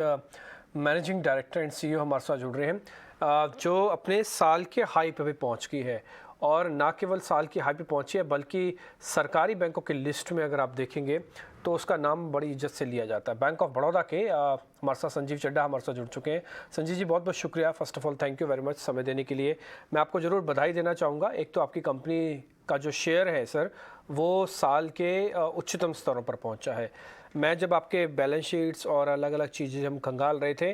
Managing director and CEO हमारे साथ जुड़ रहे हैं, जो अपने साल के हाई पे भी पहुंच गई है। और ना केवल साल की हाई पे पहुंची है, बल्कि सरकारी बैंकों की लिस्ट में अगर आप देखेंगे तो उसका नाम बड़ी इज्जत से लिया जाता है। बैंक ऑफ बड़ौदा के हमारे साथ संजीव चड्ढा हमारे साथ जुड़ चुके हैं। संजीव जी, बहुत बहुत शुक्रिया। First of all thank you very much समय देने के लिए। मैं आपको ज़रूर बधाई देना चाहूँगा। एक तो आपकी कंपनी का जो शेयर है सर, वो साल के उच्चतम स्तरों पर पहुंचा है। मैं जब आपके बैलेंस शीट्स और अलग अलग चीज़ें हम खंगाल रहे थे,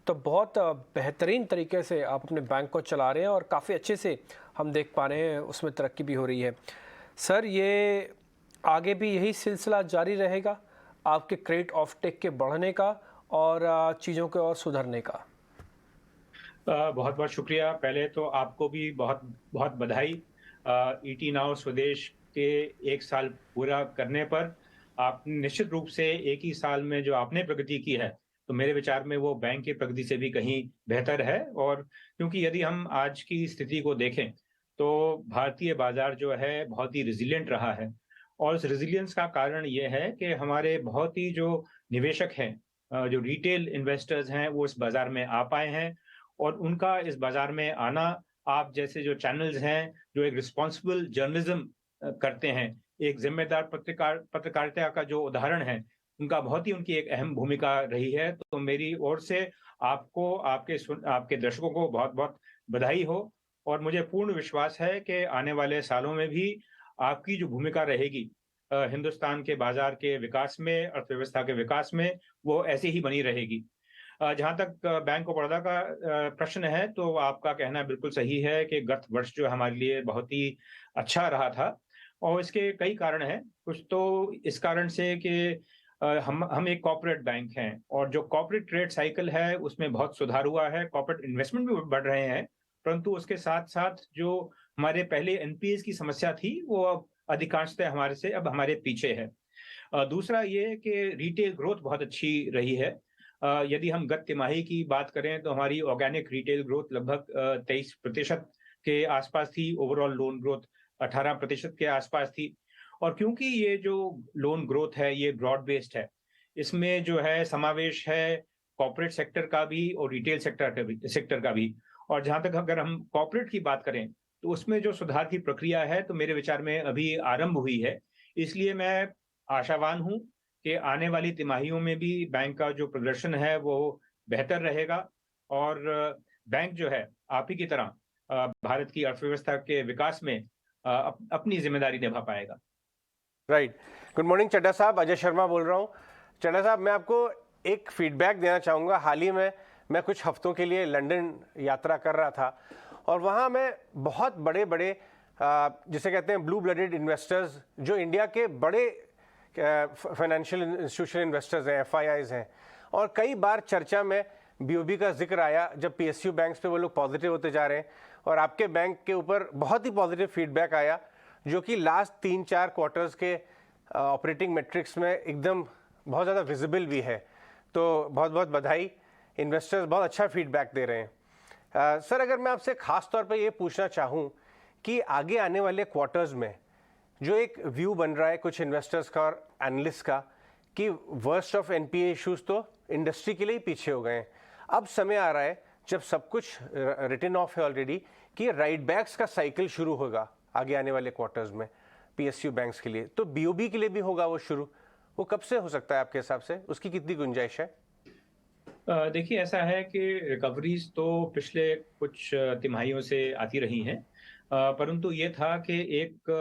तो बहुत बेहतरीन तरीके से आप अपने बैंक को चला रहे हैं और काफ़ी अच्छे से हम देख पा रहे हैं उसमें तरक्की भी हो रही है। सर, ये आगे भी यही सिलसिला जारी रहेगा आपके क्रेडिट ऑफ टेक के बढ़ने का और चीज़ों के और सुधरने का? बहुत बहुत शुक्रिया। पहले तो आपको भी बहुत बहुत बधाई। ईटी नाउ स्वदेश के 1 साल पूरा करने पर आप निश्चित रूप से एक ही साल में जो आपने प्रगति की है, तो मेरे विचार में वो बैंक की प्रगति से भी कहीं बेहतर है। और क्योंकि यदि हम आज की स्थिति को देखें, तो भारतीय बाजार जो है बहुत ही रिजिलियंट रहा है। और उस रेजिलियंस का कारण ये है कि हमारे बहुत ही जो निवेशक हैं, जो रिटेल इन्वेस्टर्स हैं, वो इस बाजार में आ पाए हैं। और उनका इस बाजार में आना, आप जैसे जो चैनल्स हैं, जो एक रिस्पॉन्सिबल जर्नलिज्म करते हैं, एक जिम्मेदार पत्रकारिता का जो उदाहरण है, उनका बहुत ही उनकी एक अहम भूमिका रही है। तो मेरी ओर से आपको, आपके दर्शकों को बहुत-बहुत बधाई हो। और मुझे पूर्ण विश्वास है कि आने वाले सालों में भी आपकी जो भूमिका रहेगी हिंदुस्तान के बाजार के विकास में, अर्थव्यवस्था के विकास में, वो ऐसे ही बनी रहेगी। जहाँ तक बैंक ऑफ बड़ौदा का प्रश्न है, तो आपका कहना बिल्कुल सही है कि गत वर्ष जो हमारे लिए बहुत ही अच्छा रहा था। और इसके कई कारण हैं। कुछ तो इस कारण से कि हम एक कॉर्पोरेट बैंक हैं, और जो कॉर्पोरेट ट्रेड साइकिल है, उसमें बहुत सुधार हुआ है। कॉर्पोरेट इन्वेस्टमेंट भी बढ़ रहे हैं, परंतु उसके साथ-साथ जो हमारे पहले एनपीएस की समस्या थी, वो अब अधिकांशतः हमारे पीछे है। दूसरा ये कि रिटेल ग्रोथ बहुत अच्छी रही है। यदि हम गत तिमाही की बात करें, तो हमारी ऑर्गेनिक रिटेल ग्रोथ लगभग 23% के आसपास थी। ओवरऑल लोन ग्रोथ 18% के आसपास थी। और क्योंकि ये जो लोन ग्रोथ है, ये ब्रॉड बेस्ड है, इसमें जो है समावेश है कॉर्पोरेट सेक्टर का भी और रिटेल सेक्टर का भी। और जहां तक अगर हम कॉर्पोरेट की बात करें, तो उसमें जो सुधार की प्रक्रिया है, तो मेरे विचार में अभी आरंभ हुई है। इसलिए मैं आशावान हूं कि आने वाली तिमाहियों में भी बैंक का जो प्रदर्शन है, वो बेहतर रहेगा। और बैंक जो है, आप ही की तरह भारत की अर्थव्यवस्था के विकास में अपनी जिम्मेदारी निभा पाएगा। राइट। गुड मॉर्निंग चड्ढा साहब, अजय शर्मा बोल रहा हूँ। चड्ढा साहब, मैं आपको एक फीडबैक देना चाहूँगा। हाल ही में मैं कुछ हफ्तों के लिए लंदन यात्रा कर रहा था, और वहाँ मैं बहुत बड़े बड़े जिसे कहते हैं ब्लू ब्लडेड इन्वेस्टर्स, जो इंडिया के बड़े फाइनेंशियल इंस्टीट्यूशन इन्वेस्टर्स हैं, एफआईआईज हैं, और कई बार चर्चा में बीओबी का जिक्र आया जब पीएसयू बैंक्स पे वो लोग पॉजिटिव होते जा रहे हैं, और आपके बैंक के ऊपर बहुत ही पॉजिटिव फीडबैक आया, जो कि लास्ट 3-4 क्वार्टर्स के ऑपरेटिंग मेट्रिक्स में एकदम बहुत ज़्यादा विजिबल भी है। तो बहुत बहुत बधाई, इन्वेस्टर्स बहुत अच्छा फीडबैक दे रहे हैं। सर, अगर मैं आपसे ख़ास तौर पे ये पूछना चाहूँ कि आगे आने वाले क्वार्टर्स में जो एक व्यू बन रहा है कुछ इन्वेस्टर्स का और एनालिस्ट का, कि वर्स्ट ऑफ एनपीए इश्यूज तो इंडस्ट्री के लिए ही पीछे हो गए हैं, अब समय आ रहा है जब सब कुछ रिटन ऑफ है ऑलरेडी, कि राइट बैक्स का साइकिल शुरू होगा आगे आने वाले क्वार्टर्स में पीएसयू बैंक्स के लिए, तो बीओबी के लिए भी होगा वो शुरू। वो कब से हो सकता है आपके हिसाब से? उसकी कितनी गुंजाइश है? देखिए, ऐसा है कि रिकवरीज तो पिछले कुछ तिमाहियों से आती रही हैं। परंतु ये था कि एक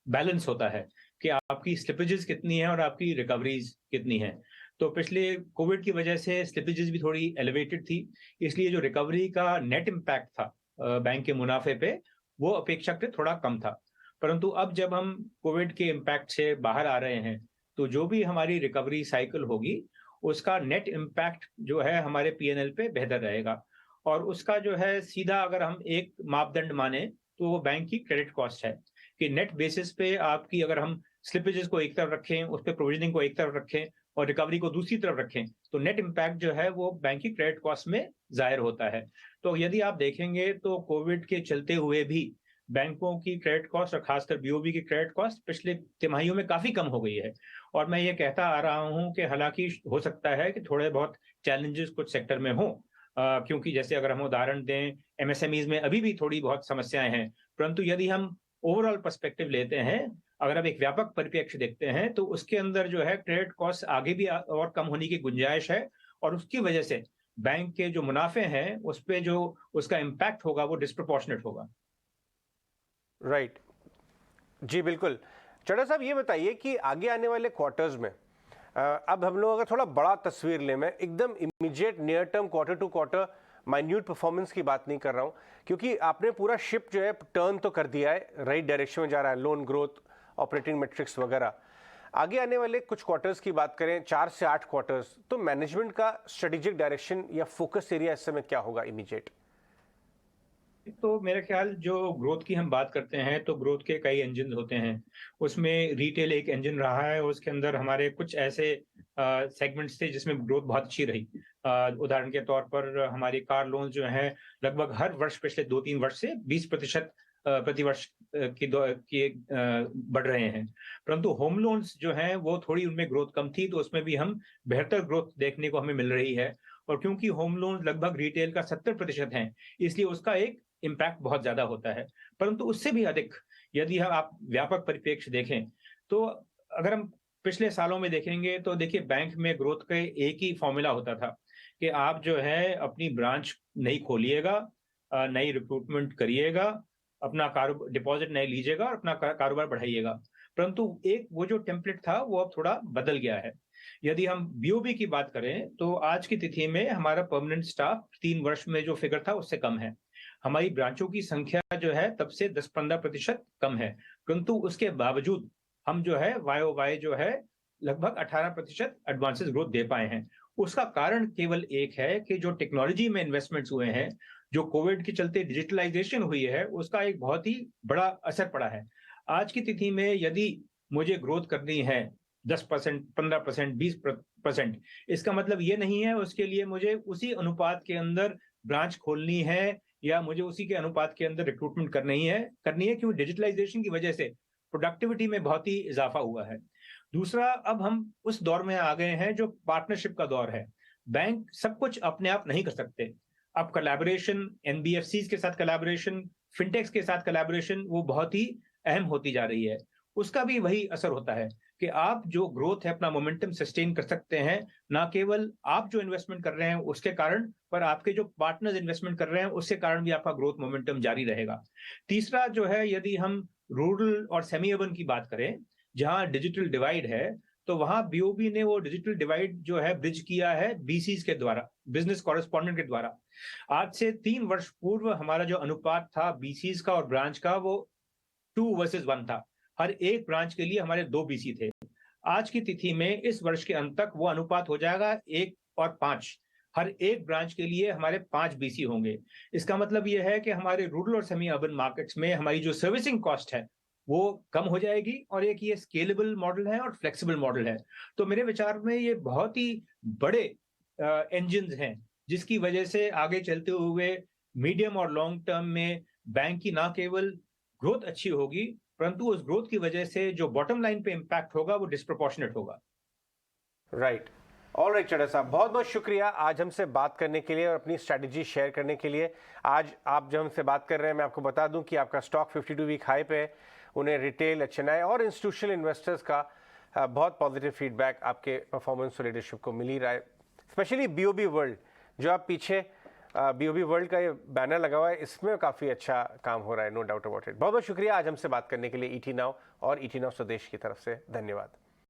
बैलेंस होता है कि आपकी स्लिपेजेस कितनी है और आपकी रिकवरीज कितनी है। तो पिछले कोविड की वजह से स्लिपेजेस भी थोड़ी एलिवेटेड थी, इसलिए जो रिकवरी का नेट इम्पैक्ट था बैंक के मुनाफे पे, वो अपेक्षाकृत थोड़ा कम था। परंतु अब जब हम कोविड के इम्पैक्ट से बाहर आ रहे हैं, तो जो भी हमारी रिकवरी साइकिल होगी, उसका नेट इम्पैक्ट जो है हमारे पीएनएल पे बेहतर रहेगा। और उसका जो है सीधा अगर हम एक मापदंड माने, तो वो बैंक की क्रेडिट कॉस्ट है। कि नेट बेसिस पे आपकी, अगर हम स्लिपेजेस को एक तरफ रखें, उस पे प्रोविजनिंग को एक तरफ रखें और रिकवरी को दूसरी तरफ रखें, तो नेट इम्पैक्ट जो है वो बैंक की क्रेडिट कॉस्ट में ज़ाहिर होता है। तो यदि आप देखेंगे, तो कोविड के चलते हुए भी बैंकों की क्रेडिट कॉस्ट और खासकर बीओबी की क्रेडिट कॉस्ट पिछले तिमाहियों में काफी कम हो गई है। और मैं ये कहता आ रहा हूं कि हालांकि हो सकता है कि थोड़े बहुत चैलेंजेस कुछ सेक्टर में हों, क्योंकि जैसे अगर हम उदाहरण दें, एमएसएमईज में अभी भी थोड़ी बहुत समस्याएं हैं, परंतु यदि हम ओवरऑल पर्सपेक्टिव लेते हैं, अगर आप एक व्यापक परिप्रेक्ष्य देखते हैं, तो उसके अंदर जो है क्रेडिट कॉस्ट आगे भी और कम होने की गुंजाइश है, और उसकी वजह से बैंक के जो मुनाफे हैं उस पे जो उसका इम्पैक्ट होगा वो डिस्प्रपोर्शनेट होगा। राइट, जी बिल्कुल। चड्ढा साहब, ये बताइए कि आगे आने वाले क्वार्टर्स में अब हम लोग अगर थोड़ा बड़ा तस्वीर लें, मैं एकदम immediate near term quarter to quarter minute performance की बात नहीं कर रहा हूं, क्योंकि आपने पूरा शिप जो है टर्न तो कर दिया है, राइट डायरेक्शन में जा रहा है, लोन ग्रोथ, ऑपरेटिंग मेट्रिक्स वगैरह। आगे आने वाले कुछ क्वार्टर्स की बात करें, 4 से 8 क्वार्टर्स, तो मैनेजमेंट का स्ट्रेटेजिक डायरेक्शन या फोकस एरिया इस समय क्या होगा इमीडिएट? तो मेरा ख्याल जो ग्रोथ की हम बात करते हैं, तो ग्रोथ के कई इंजन होते हैं। उसमें रिटेल एक इंजन रहा है, उसके अंदर हमारे कुछ ऐसे सेगमेंट्स थे जिसमें ग्रोथ बहुत अच्छी रही। उदाहरण के तौर पर हमारी कार लोन जो है लगभग हर वर्ष पिछले 2-3 वर्ष से 20% प्रतिवर्ष बढ़ रहे हैं। परंतु होम लोन्स जो हैं वो थोड़ी उनमें ग्रोथ कम थी, तो उसमें भी हम बेहतर ग्रोथ देखने को हमें मिल रही है। और क्योंकि होम लोन लगभग रिटेल का 70% है, इसलिए उसका एक इम्पैक्ट बहुत ज्यादा होता है। परंतु उससे भी अधिक यदि आप व्यापक परिप्रेक्ष्य देखें, तो अगर हम पिछले सालों में देखेंगे, तो देखिए बैंक में ग्रोथ का एक ही फॉर्मूला होता था कि आप जो है अपनी ब्रांच नई खोलिएगा, नई रिक्रूटमेंट करिएगा, अपना डिपॉजिट नए लीजिएगा और अपना कारोबार बढ़ाइएगा। परंतु एक वो जो टेम्पलेट था वो अब थोड़ा बदल गया है। यदि हम बीओबी की बात करें, तो आज की तिथि में हमारा परमानेंट स्टाफ 3 वर्ष में जो फिगर था उससे कम है। हमारी ब्रांचों की संख्या जो है तब से 10-15% कम है, परंतु उसके बावजूद हम जो है वाई जो है लगभग 18% एडवांसेस ग्रोथ दे पाए हैं। उसका कारण केवल एक है कि जो टेक्नोलॉजी में इन्वेस्टमेंट्स हुए हैं, जो कोविड के चलते डिजिटलाइजेशन हुई है, उसका एक बहुत ही बड़ा असर पड़ा है। आज की तिथि में यदि मुझे ग्रोथ करनी है 10%, 15%, 20%, इसका मतलब ये नहीं है उसके लिए मुझे उसी अनुपात के अंदर ब्रांच खोलनी है या मुझे उसी के अनुपात के अंदर रिक्रूटमेंट करनी है, क्योंकि डिजिटलाइजेशन की वजह से प्रोडक्टिविटी में बहुत ही इजाफा हुआ है। दूसरा, अब हम उस दौर में आ गए हैं जो पार्टनरशिप का दौर है। बैंक सब कुछ अपने आप नहीं कर सकते। अब कोलैबोरेशन, एनबीएफसीज के साथ कोलैबोरेशन, फिनटेक्स के साथ कोलैबोरेशन वो बहुत ही अहम होती जा रही है। उसका भी वही असर होता है कि आप जो ग्रोथ है अपना मोमेंटम सस्टेन कर सकते हैं, ना केवल आप जो इन्वेस्टमेंट कर रहे हैं उसके कारण, पर आपके जो पार्टनर्स इन्वेस्टमेंट कर रहे हैं उसके कारण भी आपका ग्रोथ मोमेंटम जारी रहेगा। तीसरा जो है, यदि हम रूरल और सेमी अर्बन की बात करें, जहां डिजिटल डिवाइड है, तो वहां बीओबी ने वो डिजिटल डिवाइड जो है ब्रिज किया है बीसीज के द्वारा, बिजनेस कॉरेस्पॉन्डेंट के द्वारा। आज से 3 वर्ष पूर्व हमारा जो अनुपात था बीसीज का और ब्रांच का, वो 2 वर्सेस 1 था। हर एक ब्रांच के लिए हमारे 2 बीसी थे। आज की तिथि में इस वर्ष के अंत तक वो अनुपात हो जाएगा 1 और 5। हर एक ब्रांच के लिए हमारे 5 बीसी होंगे। इसका मतलब यह है कि हमारे रूरल और सेमी अर्बन मार्केट्स में हमारी जो सर्विसिंग कॉस्ट है वो कम हो जाएगी, और एक ये स्केलेबल मॉडल है और फ्लेक्सिबल मॉडल है। तो मेरे विचार में ये बहुत ही बड़े इंजन्स हैं, जिसकी वजह से आगे चलते हुए मीडियम और लॉन्ग टर्म में बैंक की ना केवल ग्रोथ अच्छी होगी, परंतु उस ग्रोथ की वजह से जो बॉटम लाइन पे इंपैक्ट होगा वो डिस्प्रोपोर्शनेट होगा। राइट, ऑल राइट चड्ढा साहब, बहुत बहुत शुक्रिया आज हमसे बात करने के लिए और अपनी स्ट्रैटेजी शेयर करने के लिए। आज आप जब हमसे बात कर रहे हैं, मैं आपको बता दूं कि आपका स्टॉक 52 वीक हाई पे है। उन्हें रिटेल, एचएनआई और इंस्टीट्यूशनल इन्वेस्टर्स का बहुत पॉजिटिव फीडबैक आपके परफॉर्मेंस और लीडरशिप को मिल ही रहा है। स्पेशली बीओबी वर्ल्ड, जो आप पीछे बीओबी वर्ल्ड का ये बैनर लगा हुआ है, इसमें काफ़ी अच्छा काम हो रहा है, नो डाउट अबाउट इट। बहुत बहुत शुक्रिया आज हमसे बात करने के लिए ईटी नाउ और ईटी नाउ स्वदेश की तरफ से धन्यवाद।